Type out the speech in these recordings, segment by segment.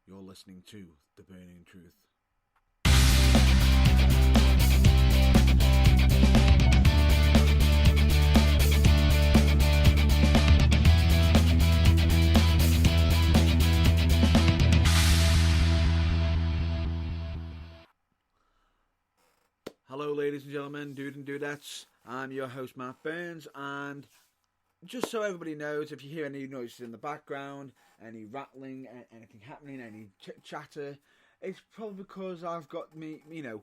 You're listening to The Burning Truth. Hello, ladies and gentlemen, dude and dudettes. I'm your host, Matt Burns, and just so everybody knows, if you hear any noises in the background, any rattling, anything happening, any chatter, it's probably because I've got me, my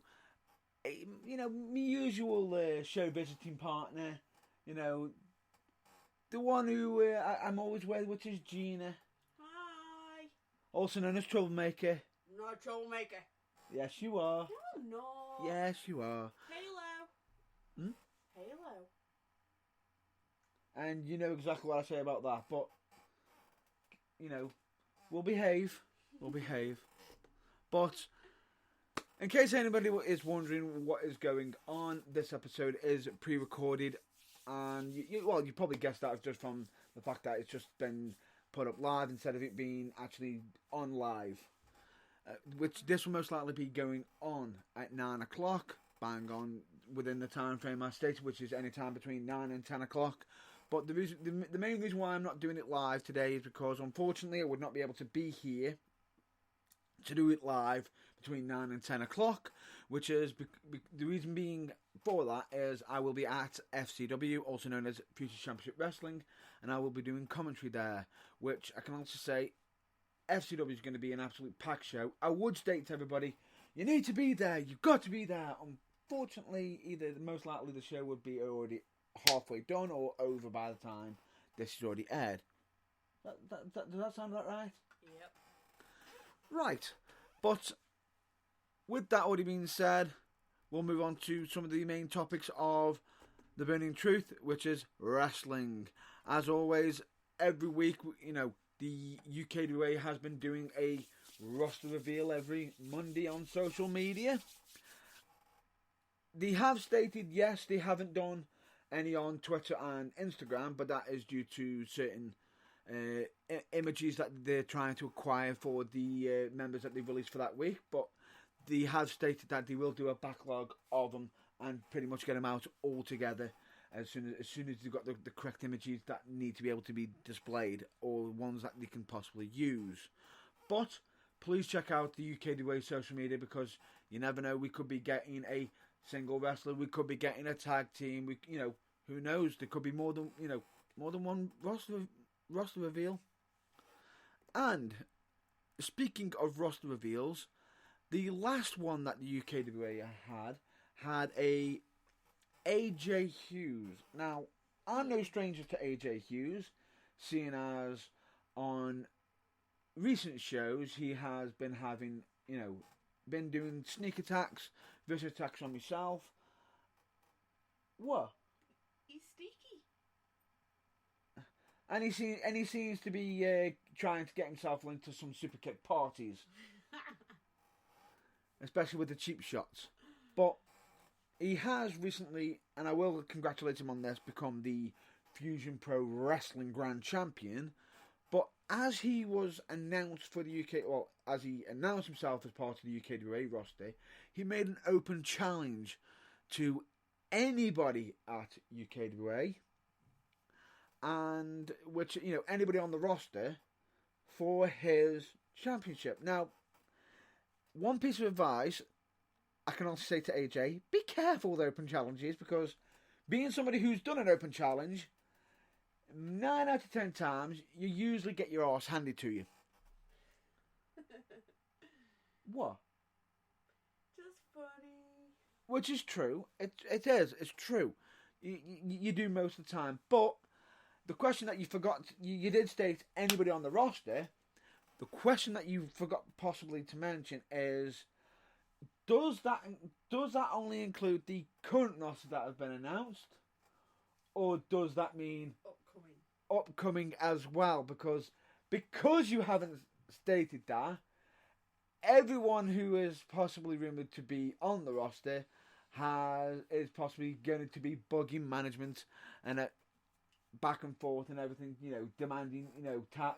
usual show visiting partner, the one who I'm always with, which is Gina. Hi. Also known as Troublemaker. Not a troublemaker. Yes, you are. No, I'm not. Yes, you are. Halo. Hmm? Halo. And you know exactly what I say about that, but, we'll behave. We'll behave. But, in case anybody is wondering what is going on, this episode is pre-recorded. And, you probably guessed that just from the fact that it's just been put up live instead of it being actually on live. Which this will most likely be going on at 9 o'clock, bang on within the time frame I stated, which is any time between 9 and 10 o'clock. But the main reason why I'm not doing it live today is because, unfortunately, I would not be able to be here to do it live between 9 and 10 o'clock, which is the reason being for that is I will be at FCW, also known as Future Championship Wrestling, and I will be doing commentary there, which I can also say FCW is going to be an absolute packed show. I would state to everybody, you need to be there, you've got to be there. Unfortunately, either most likely the show would be already halfway done or over by the time this is already aired. Does that sound about right? Yep. Right, but with that already being said, we'll move on to some of the main topics of The Burning Truth, which is wrestling. As always, every week, the UKWA has been doing a roster reveal every Monday on social media. They have stated, yes, they haven't done any on Twitter and Instagram, but that is due to certain images that they're trying to acquire for the members that they've released for that week. But they have stated that they will do a backlog of them and pretty much get them out all together as soon as they've got the correct images that need to be able to be displayed, or ones that they can possibly use. But please check out the UKWA social media, because you never know, we could be getting a single wrestler, we could be getting a tag team, who knows, there could be more than one roster reveal. And speaking of roster reveals, the last one that the UKWA had a AJ Hughes. Now, I'm no stranger to AJ Hughes, seeing as on recent shows he has been having, been doing sneak attacks, vicious attacks on myself. What? He's sneaky. And he seems to be trying to get himself linked to some super kick parties, especially with the cheap shots. But he has recently, and I will congratulate him on this, become the Fusion Pro Wrestling Grand Champion. But as he was announced for the UK, as he announced himself as part of the UKWA roster, he made an open challenge to anybody at UKWA, and which, anybody on the roster, for his championship. Now, one piece of advice I can also say to AJ, be careful with open challenges, because being somebody who's done an open challenge, 9 out of 10 times, you usually get your arse handed to you. What? Just funny. Which is true. It is. It's true. You do most of the time. But the question that you forgot, you did state anybody on the roster. The question that you forgot possibly to mention is, does that only include the current roster that have been announced, or does that mean upcoming as well? Because you haven't stated that, everyone who is possibly rumoured to be on the roster is possibly going to be bugging management and back and forth and everything, demanding,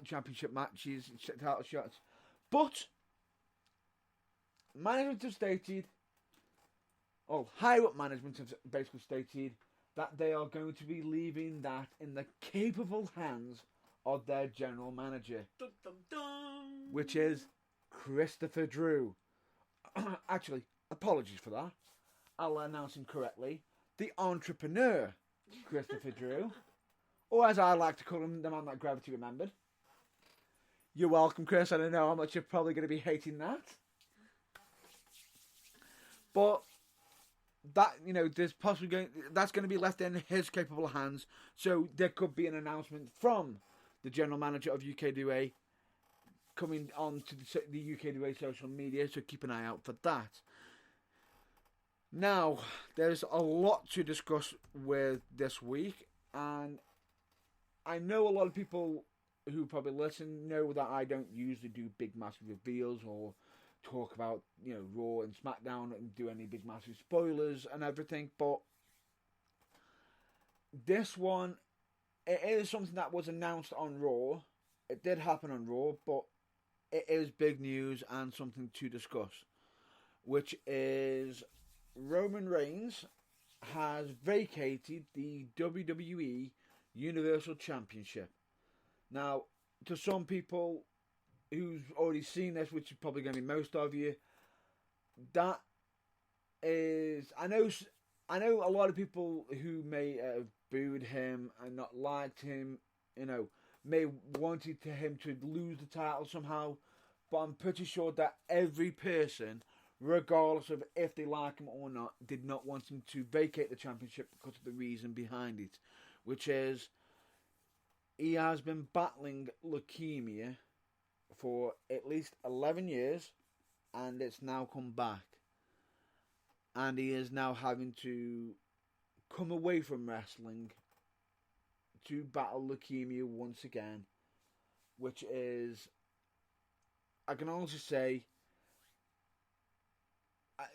championship matches, title shots. But management have stated, or higher up management have basically stated that they are going to be leaving that in the capable hands of their general manager, Dum, dum, dum. which is Christopher Drew. Actually, apologies for that. I'll announce him correctly. The entrepreneur, Christopher Drew. Or as I like to call him, the man that Gravity remembered. You're welcome, Chris. I don't know how much you're probably going to be hating that. But that, there's possibly that's going to be left in his capable hands. So there could be an announcement from the general manager of UK2A coming on to the UK2A social media. So keep an eye out for that. Now, there's a lot to discuss with this week, and I know a lot of people who probably listen know that I don't usually do big massive reveals or talk about Raw and SmackDown and do any big massive spoilers and everything, but this one, it is something that was announced on Raw. It did happen on Raw, but it is big news and something to discuss, which is Roman Reigns has vacated the WWE Universal Championship. Now, to some people who's already seen this, which is probably going to be most of you, that is, I know a lot of people who may have booed him and not liked him, may wanted him to lose the title somehow, but I'm pretty sure that every person, regardless of if they like him or not, did not want him to vacate the championship because of the reason behind it, which is he has been battling leukemia for at least 11 years, and it's now come back. And he is now having to come away from wrestling to battle leukemia once again, which is, I can honestly say,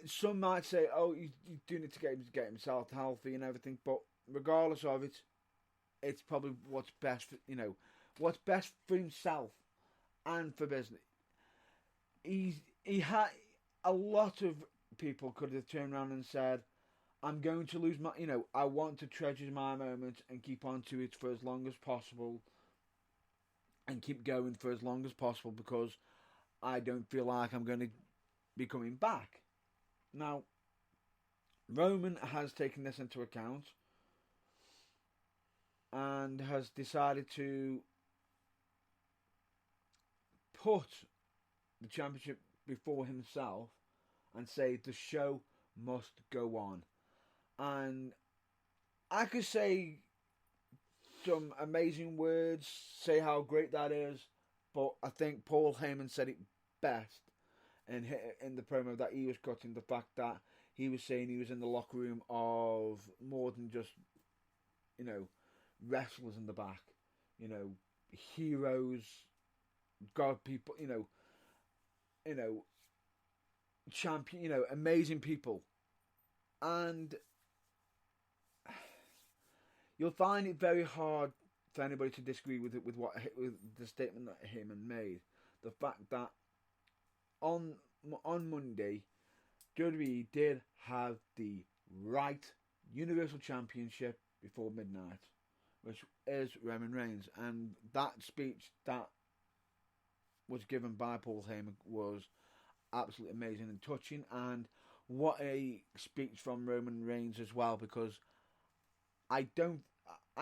some might say, oh, he's doing it to get himself healthy and everything, but regardless of it, it's probably what's best for himself and for business. He had a lot of people could have turned around and said, I'm going to lose my, I want to treasure my moments and keep on to it for as long as possible and keep going for as long as possible because I don't feel like I'm going to be coming back. Now, Roman has taken this into account and has decided to put the championship before himself and say the show must go on. And I could say some amazing words, say how great that is, but I think Paul Heyman said it best in the promo that he was cutting, the fact that he was saying he was in the locker room of more than just, wrestlers in the back, heroes, God people, champion, amazing people. And you'll find it very hard for anybody to disagree with the statement that Heyman made. The fact that on Monday, WWE did have the right Universal Championship before midnight, which is Roman Reigns, and that speech that was given by Paul Heyman was absolutely amazing and touching, and what a speech from Roman Reigns as well, because I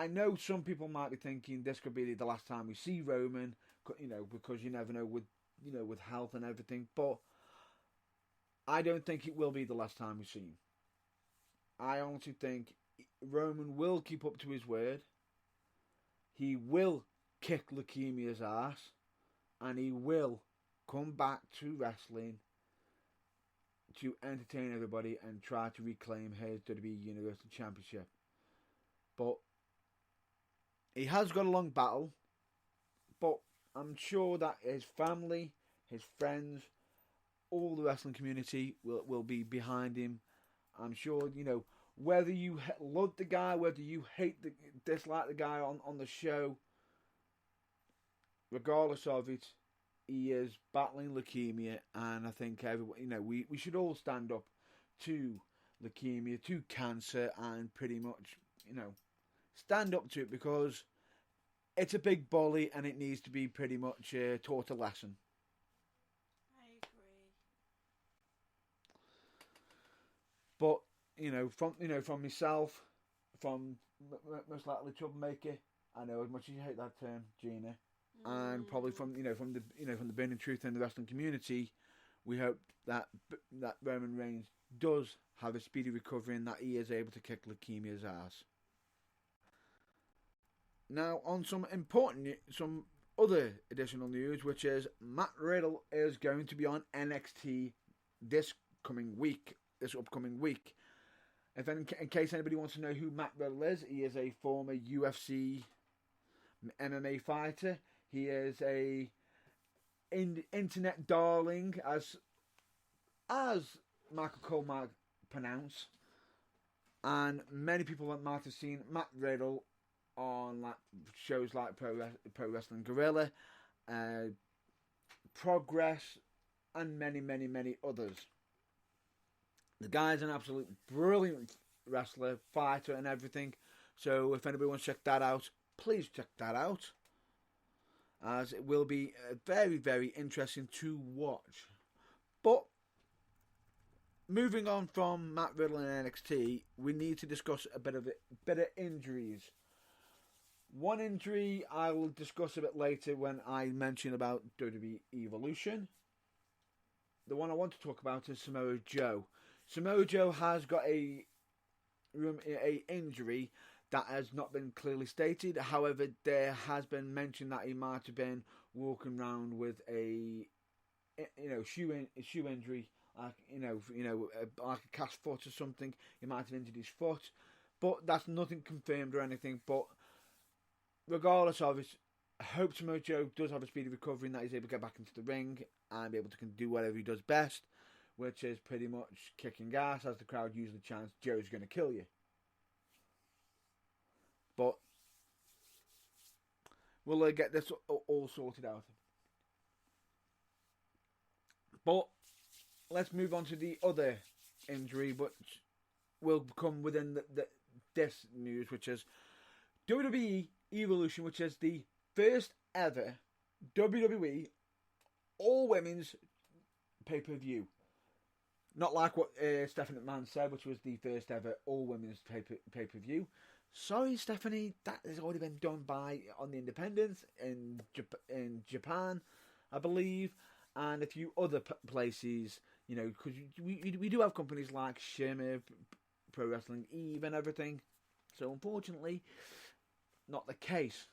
know some people might be thinking this could be the last time we see Roman, because you never know with health and everything, but I don't think it will be the last time we see him. I honestly think Roman will keep up to his word. He will kick leukemia's ass, and he will come back to wrestling to entertain everybody and try to reclaim his WWE Universal Championship. But he has got a long battle, but I'm sure that his family, his friends, all the wrestling community will be behind him. I'm sure, whether you love the guy, whether you dislike the guy on the show, regardless of it, he is battling leukemia, and I think everyone, we should all stand up to leukemia, to cancer, and pretty much, stand up to it because it's a big bully and it needs to be pretty much taught a lesson. I agree. But from myself, from most likely troublemaker. I know as much as you hate that term, Gina, and probably from the burning truth in the wrestling community, we hope that Roman Reigns does have a speedy recovery and that he is able to kick leukemia's ass. Now, on some other additional news, which is Matt Riddle is going to be on NXT this upcoming week. In case anybody wants to know who Matt Riddle is, he is a former UFC MMA fighter. He is a internet darling, as Michael Cole might pronounce, and many people might have seen Matt Riddle on shows like Pro Wrestling Guerrilla, Progress, and many others. The guy's an absolute brilliant wrestler, fighter, and everything. So if anybody wants to check that out, please check that out, as it will be very interesting to watch. But moving on from Matt Riddle and NXT, we need to discuss a bit of injuries. One injury I will discuss a bit later when I mention about WWE Evolution. The one I want to talk about is Samoa Joe. Samoa Joe has got a injury that has not been clearly stated. However, there has been mention that he might have been walking around with a shoe injury, like like a cast foot or something. He might have injured his foot, but that's nothing confirmed or anything. But regardless of it, I hope Samoa Joe does have a speedy recovery and that he's able to get back into the ring and be able to do whatever he does best, which is pretty much kicking ass, as the crowd usually chants, Joe's going to kill you. But we'll get this all sorted out. But let's move on to the other injury, which will come within this news, which is WWE Evolution, which is the first ever WWE all-women's pay-per-view. Not like what Stephanie McMahon said, which was the first ever all-women's pay-per-view. Sorry, Stephanie, that has already been done on the Independence in Japan, I believe, and a few other places. Because we do have companies like Shimmer, Pro Wrestling Eve, and everything. So unfortunately, not the case.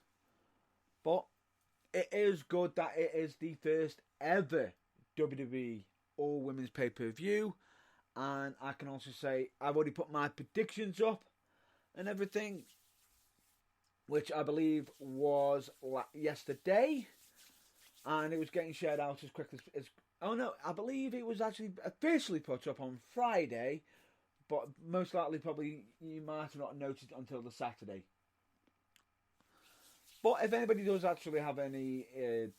But it is good that it is the first ever WWE all women's pay-per-view, and I can also say I've already put my predictions up and everything, which I believe was yesterday, and it was getting shared out as quickly as I believe it was actually officially put up on Friday, but most likely probably you might have not noticed it until the Saturday. But if anybody does actually have anything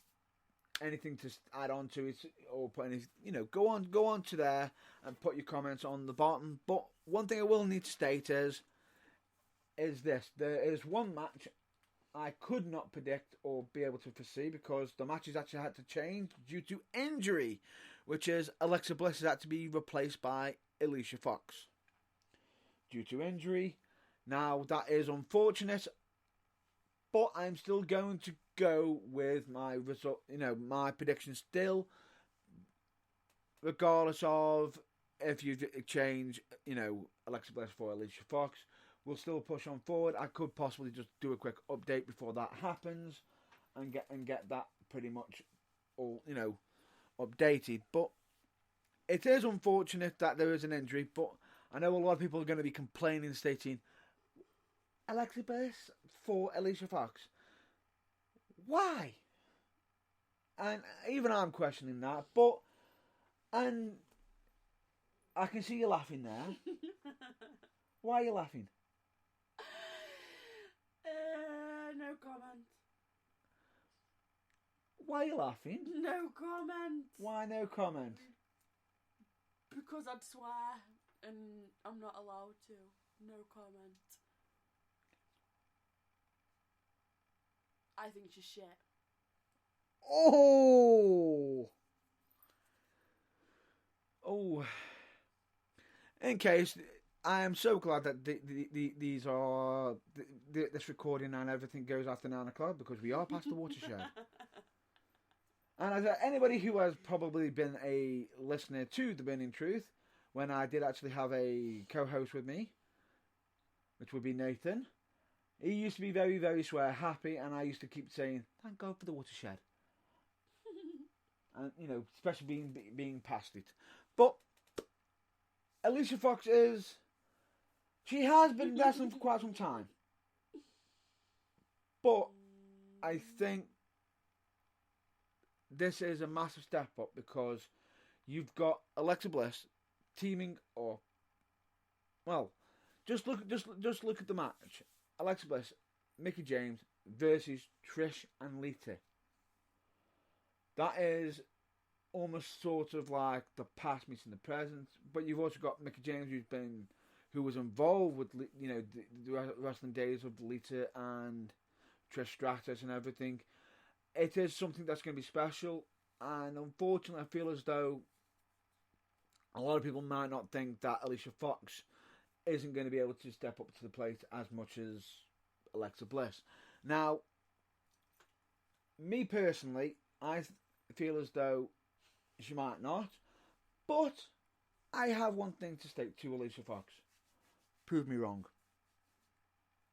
to add on to it, or put any, go on to there and put your comments on the bottom. But one thing I will need to state is this: there is one match I could not predict or be able to foresee because the matches actually had to change due to injury, which is Alexa Bliss has had to be replaced by Alicia Fox due to injury. Now that is unfortunate, but I'm still going to go with my result, my prediction still, regardless of if you change, Alexa Bliss for Alicia Fox. We'll still push on forward. I could possibly just do a quick update before that happens and get that pretty much all, updated. But it is unfortunate that there is an injury, but I know a lot of people are going to be complaining, stating, Alexa Bliss for Alicia Fox. Why? And even I'm questioning that, and I can see you laughing there. Why are you laughing? No comment. Why are you laughing? No comment. Why no comment? Because I'd swear, and I'm not allowed to. No comment. I think she's shit. Oh! In case, I am so glad that these are this recording and everything goes after 9 o'clock because we are past the watershed. And as anybody who has probably been a listener to The Burning Truth, when I did actually have a co-host with me, which would be Nathan, he used to be very, very swear happy, and I used to keep saying, "Thank God for the watershed," and especially being past it. But Alicia Fox she has been wrestling for quite some time, but I think this is a massive step up because you've got Alexa Bliss teaming up. Well, just look at the match. Alexa Bliss, Mickie James versus Trish and Lita. That is almost sort of like the past meeting the present. But you've also got Mickie James, who was involved with the wrestling days of Lita and Trish Stratus and everything. It is something that's going to be special, and unfortunately, I feel as though a lot of people might not think that Alicia Fox isn't going to be able to step up to the plate as much as Alexa Bliss. Now, me personally, I feel as though she might not, but I have one thing to state to Alicia Fox. Prove me wrong.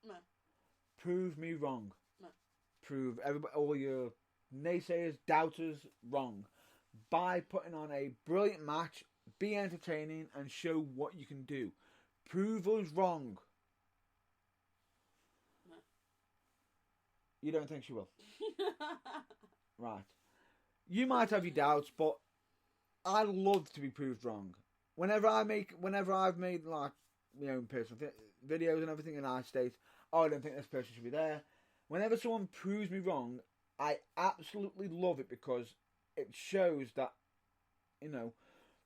No. Prove me wrong. No. Prove everybody, all your naysayers, doubters wrong by putting on a brilliant match, be entertaining, and show what you can do. Prove us wrong. No. You don't think she will? Right. You might have your doubts, but I love to be proved wrong. Whenever I've made like my own personal videos and everything, and I state, "Oh, I don't think this person should be there." Whenever someone proves me wrong, I absolutely love it because it shows that,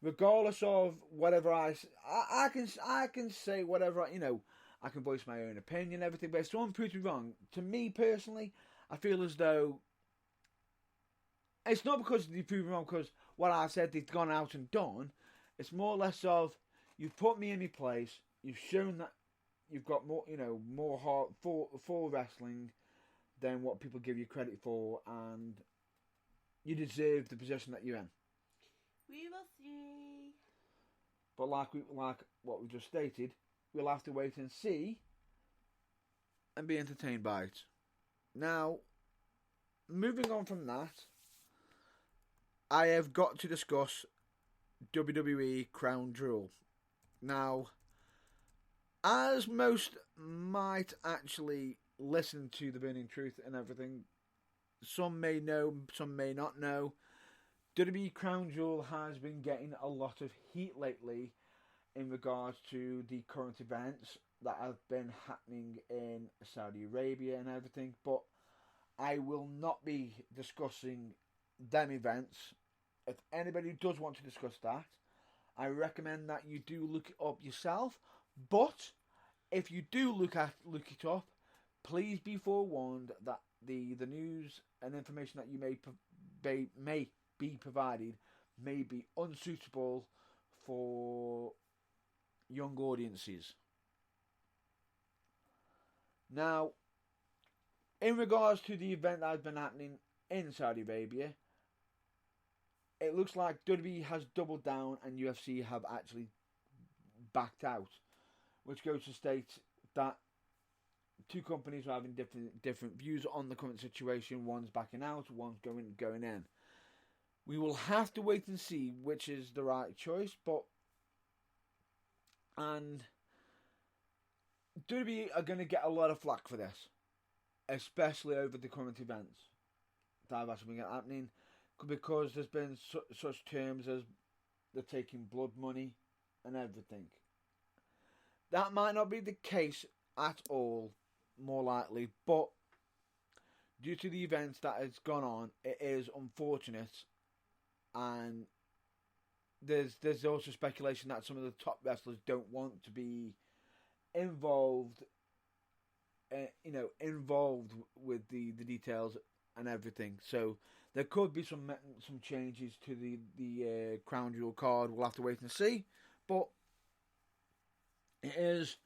regardless of whatever I can say whatever I can voice my own opinion and everything. But if someone proves me wrong, to me personally, I feel as though it's not because they prove me wrong because what I said they've gone out and done. It's more or less of you've put me in my place. You've shown that you've got more heart for wrestling than what people give you credit for, and you deserve the position that you're in. We will see. But like what we just stated, we'll have to wait and see and be entertained by it. Now, moving on from that, I have got to discuss WWE Crown Jewel. Now, as most might actually listen to The Burning Truth and everything, some may know, some may not know, WWE Crown Jewel has been getting a lot of heat lately in regards to the current events that have been happening in Saudi Arabia and everything, but I will not be discussing them events. If anybody does want to discuss that, I recommend that you do look it up yourself, but if you do look it up, please be forewarned that the news and information that you may be provided may be unsuitable for young audiences. Now, in regards to the event that has been happening in Saudi Arabia, it looks like WWE has doubled down and UFC have actually backed out, which goes to state that two companies are having different views on the current situation. One's backing out, one's going in. We will have to wait and see which is the right choice, and WWE are going to get a lot of flack for this, especially over the current events that have actually been happening, because there's been such terms as they're taking blood money and everything. That might not be the case at all, more likely, but due to the events that has gone on, it is unfortunate, and there's also speculation that some of the top wrestlers don't want to be involved, involved with the details and everything. So there could be some changes to the Crown Jewel card. We'll have to wait and see, but it is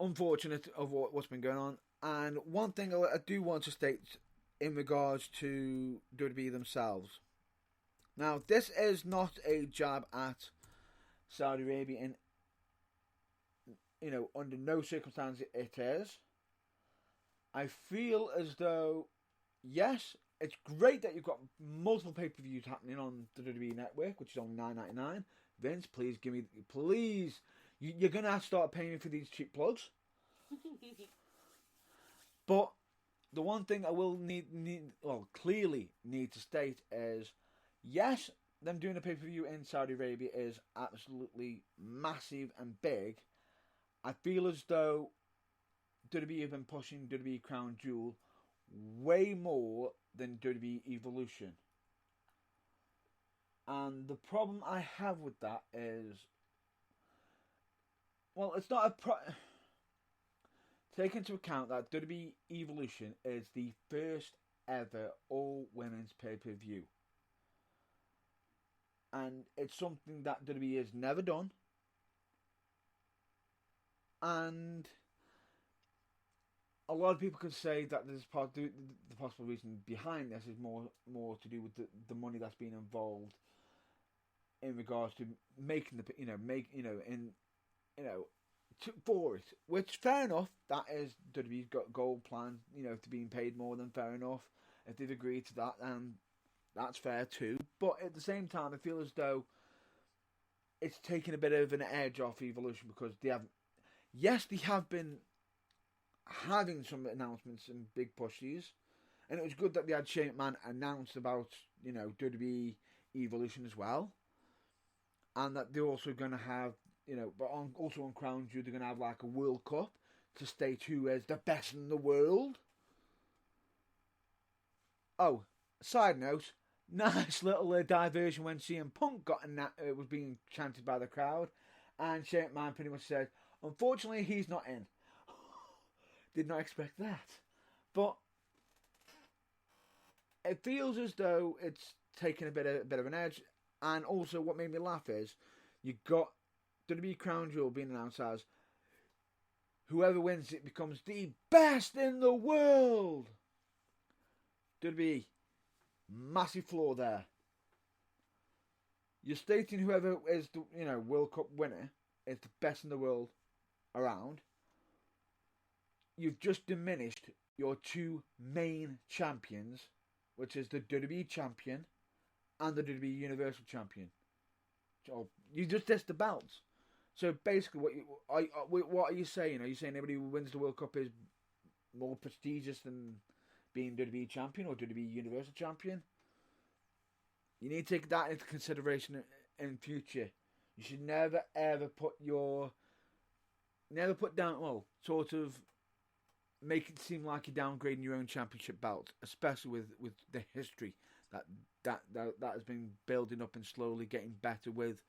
unfortunate of what's been going on. And one thing I do want to state in regards to WWE themselves. Now, this is not a jab at Saudi Arabia, and under no circumstance it is. I feel as though, yes, it's great that you've got multiple pay-per-views happening on the WWE Network, which is only $9.99. Vince, please give me, please. You're gonna have to start paying me for these cheap plugs. But the one thing I will clearly need to state is, yes, them doing a pay-per-view in Saudi Arabia is absolutely massive and big. I feel as though WWE have been pushing WWE Crown Jewel way more than WWE Evolution. And the problem I have with that is, well, it's not take into account that WWE Evolution is the first ever all-women's pay-per-view. And it's something that WWE has never done. And a lot of people could say that the possible reason behind this is more to do with the money that's being involved in regards to making for it. Which, fair enough, that is WWE's got gold plan, to being paid more than fair enough. If they've agreed to that, then that's fair too. But at the same time, I feel as though it's taken a bit of an edge off Evolution, because they have been having some announcements and big pushes, and it was good that they had Shane McMahon announce about WWE Evolution as well, and that they're also going to have also on Crown Jewel they're going to have like a World Cup to state who is the best in the world. Oh, side note, nice little diversion when CM Punk was being chanted by the crowd, and Shane McMahon pretty much said, unfortunately, he's not in. Did not expect that. But it feels as though it's taken a bit of an edge. And also, what made me laugh is, you got WWE Crown Jewel being announced as, whoever wins it becomes the best in the world. WWE, massive flaw there. You're stating whoever is the World Cup winner is the best in the world around. You've just diminished your two main champions, which is the WWE Champion and the WWE Universal Champion. So you just test the belts. So basically, what are you saying? Are you saying anybody who wins the World Cup is more prestigious than being WWE Champion or WWE Universal Champion? You need to take that into consideration in future. You should never ever put down, sort of make it seem like you're downgrading your own championship belt, especially with the history that has been building up and slowly getting better with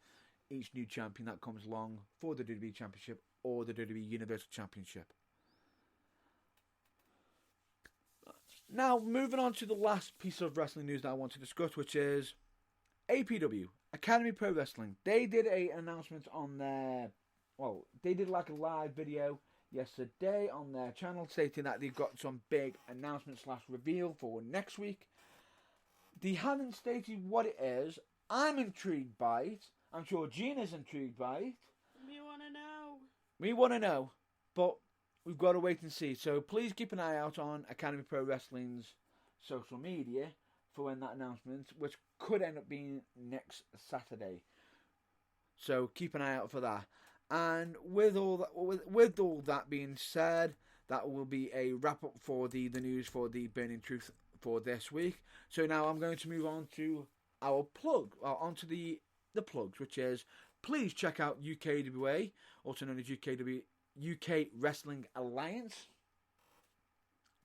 each new champion that comes along for the WWE Championship or the WWE Universal Championship. Now, moving on to the last piece of wrestling news that I want to discuss, which is APW, Academy Pro Wrestling. They did an announcement on their, they did like a live video yesterday on their channel stating that they've got some big announcement / reveal for next week. They haven't stated what it is. I'm intrigued by it. I'm sure Gina's intrigued by it. We want to know. But we've got to wait and see. So please keep an eye out on Academy Pro Wrestling's social media for when that announcement, which could end up being next Saturday. So keep an eye out for that. And with all that being said, that will be a wrap up for the news for the Burning Truth for this week. So now I'm going to move on to our plug, onto the plugs, which is, please check out UKWA, also known as UK Wrestling Alliance.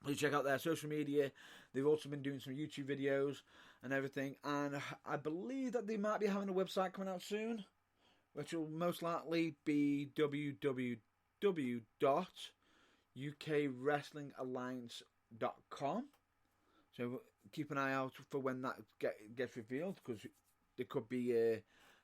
Please check out their social media. They've also been doing some YouTube videos and everything. And I believe that they might be having a website coming out soon, which will most likely be www.ukwrestlingalliance.com. So keep an eye out for when that gets revealed, because there could be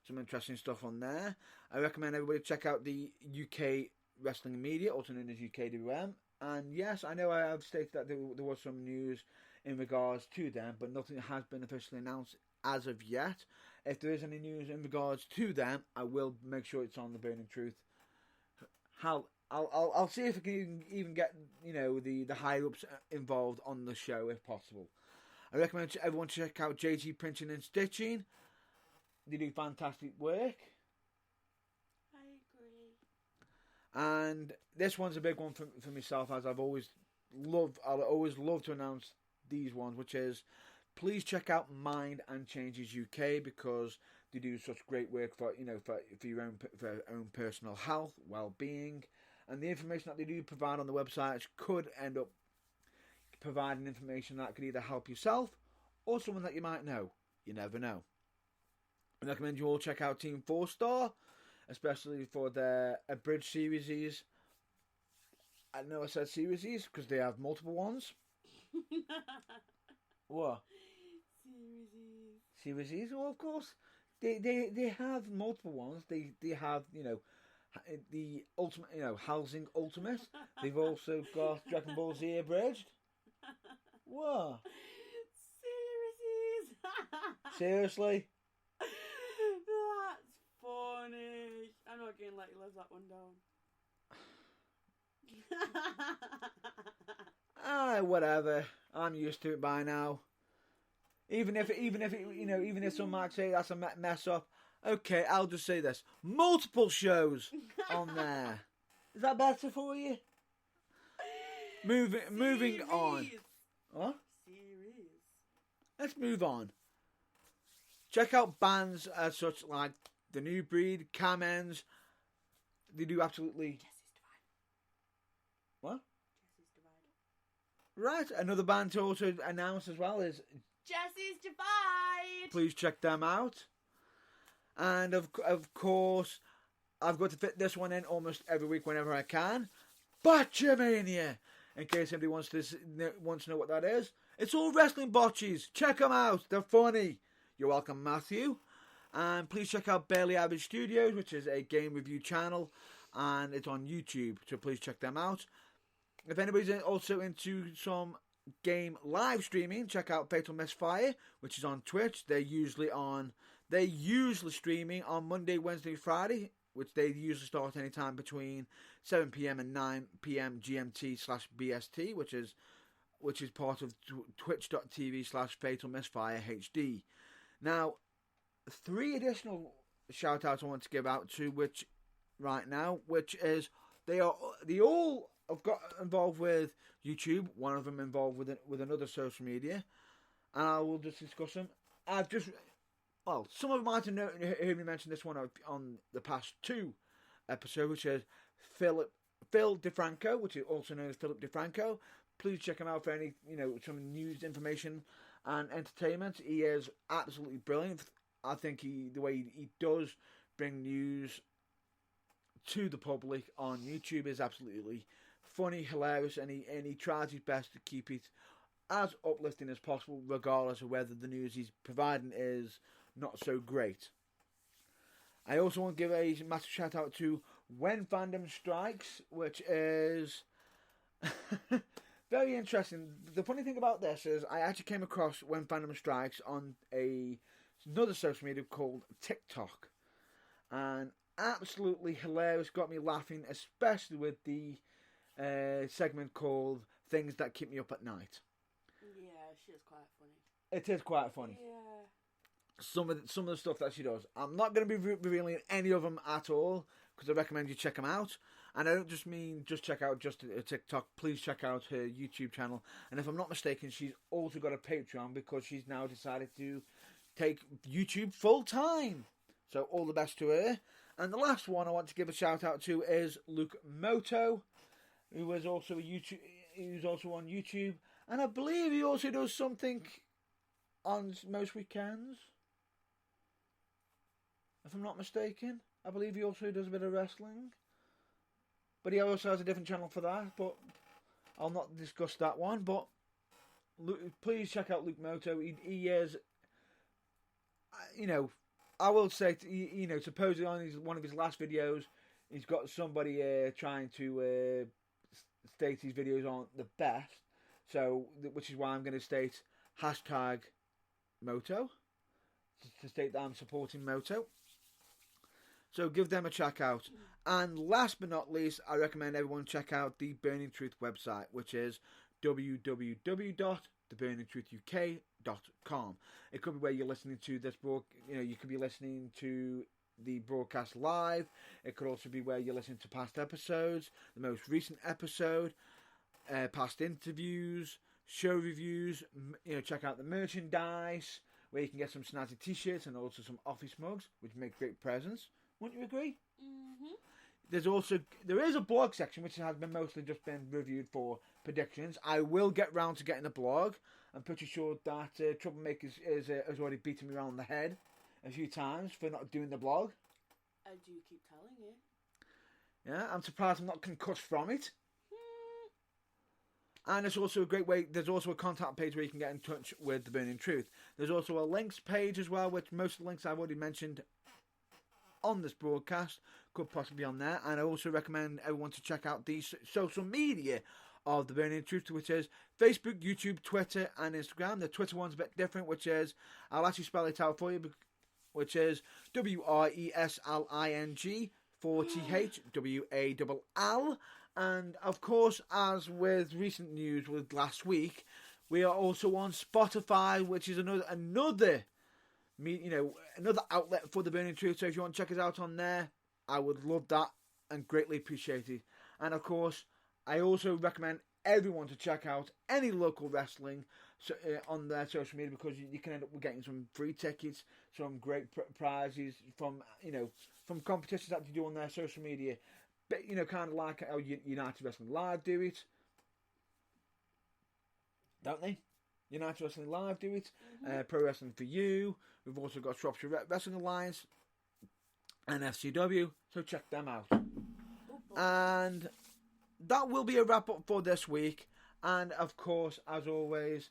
some interesting stuff on there. I recommend everybody check out the UK Wrestling Media, also known as UKWM. And yes, I know I have stated that there was some news in regards to them, but nothing has been officially announced as of yet. If there is any news in regards to them, I will make sure it's on the Burning Truth. I'll see if I can even get the higher ups involved on the show if possible. I recommend everyone check out JG Printing and Stitching. They do fantastic work. I agree. And this one's a big one for myself, as I'll always love to announce these ones, which is, please check out Mind and Changes UK, because they do such great work for your own personal health, well-being, and the information that they do provide on the website could end up providing information that could either help yourself or someone that you might know. You never know. I recommend you all check out Team 4 Star, especially for their abridged series. I know I said series because they have multiple ones. What? Series? Well, of course. They have multiple ones. They have, the ultimate, Housing Ultimate. They've also got Dragon Ball Z abridged. What? Seriously? That's funny. I'm not going to let you live that one down. Whatever. I'm used to it by now. Even if some might say that's a mess up, okay, I'll just say this: multiple shows on there. Is that better for you? Moving on. What? Series. Let's move on. Check out bands as such like The New Breed, Kamens. They do absolutely. Jesse's Divide. What? Jesse's Divide. Right, another band to also announce as well is Jesse's Divide. Please check them out. And of course, I've got to fit this one in almost every week whenever I can. Botchamania! In case anybody wants to know what that is. It's all wrestling botches. Check them out. They're funny. You're welcome, Matthew. And please check out Barely Average Studios, which is a game review channel. And it's on YouTube, so please check them out. If anybody's also into some game live streaming, check out Fatal Misfire, which is on Twitch. They're usually streaming on Monday, Wednesday, Friday, which they usually start anytime between 7 PM and 9 PM GMT/BST, which is part of twitch.tv/Fatal Misfire HD. Now, 3 additional shout outs I want to give out to which is they all have got involved with YouTube, one of them involved with another social media, and I will just discuss them. Some of them might have heard me mention this one on the past 2 episodes, which is Phil DeFranco, which is also known as Philip DeFranco. Please check him out for any, some news, information, and entertainment. He is absolutely brilliant. I think the way he does bring news to the public on YouTube is absolutely funny, hilarious, and he tries his best to keep it as uplifting as possible, regardless of whether the news he's providing is not so great. I also want to give a massive shout out to When Fandom Strikes, which is very interesting. The funny thing about this is I actually came across When Fandom Strikes on another social media called TikTok, and absolutely hilarious, got me laughing, especially with the segment called Things That Keep Me Up at Night. Yeah, she is quite funny. It is quite funny. Yeah. Some of the stuff that she does. I'm not going to be revealing any of them at all, because I recommend you check them out. And I don't just mean just check out just a TikTok. Please check out her YouTube channel. And if I'm not mistaken, she's also got a Patreon, because she's now decided to take YouTube full time. So all the best to her. And the last one I want to give a shout out to is Luke Moto, who is also a YouTube. He's also on YouTube, and I believe he also does something on most weekends. If I'm not mistaken, I believe he also does a bit of wrestling. But he also has a different channel for that. But I'll not discuss that one. But please check out Luke Moto. He is, I will say, supposedly on one of his last videos, he's got somebody trying to state his videos aren't the best. So, which is why I'm going to state hashtag Moto to state that I'm supporting Moto. So give them a check out. And last but not least, I recommend everyone check out the Burning Truth website, which is www.theburningtruthuk.com. It could be where you're listening to this book. You could be listening to the broadcast live. It could also be where you're listening to past episodes, the most recent episode, past interviews, show reviews. Check out the merchandise, where you can get some snazzy t-shirts and also some office mugs, which make great presents. Wouldn't you agree? Mm-hmm. There is a blog section which has been mostly just been reviewed for predictions. I will get round to getting a blog. I'm pretty sure that Troublemaker has already beaten me around the head a few times for not doing the blog. I do keep telling you. Yeah, I'm surprised I'm not concussed from it. And it's also a great way. There's also a contact page where you can get in touch with the Burning Truth. There's also a links page as well, which most of the links I've already mentioned on this broadcast could possibly be on there. And I also recommend everyone to check out the social media of the Burning Truth, which is Facebook, YouTube, Twitter, and Instagram. The Twitter one's a bit different, which is, I'll actually spell it out for you, which is WRESLING 4THWALL. And of course, as with recent news with last week, we are also on Spotify, which is another outlet for the Burning Truth. So if you want to check us out on there, I would love that and greatly appreciate it. And of course, I also recommend everyone to check out any local wrestling on their social media, because you can end up getting some free tickets, some great prizes from competitions that they do on their social media. But, kind of like how United Wrestling Live do it. Don't they? United Wrestling Live do it. Mm-hmm. Pro Wrestling for You. We've also got Shropshire Wrestling Alliance and FCW. So check them out. And that will be a wrap up for this week. And of course, as always,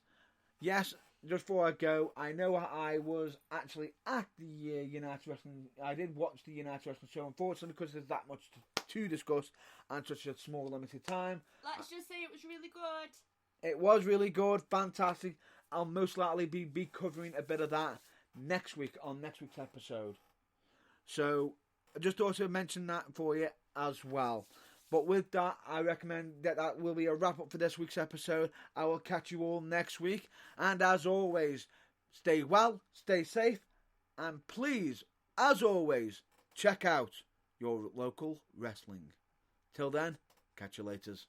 yes, just before I go, I know I was actually at the United Wrestling. I did watch the United Wrestling show, unfortunately, because there's that much to discuss and such a small limited time. Let's just say it was really good. It was really good, fantastic. I'll most likely be covering a bit of that next week on next week's episode. So I just also mention that for you as well. But with that, I recommend that will be a wrap up for this week's episode. I will catch you all next week. And as always, stay well, stay safe, and please, as always, check out your local wrestling. Till then, catch you laters.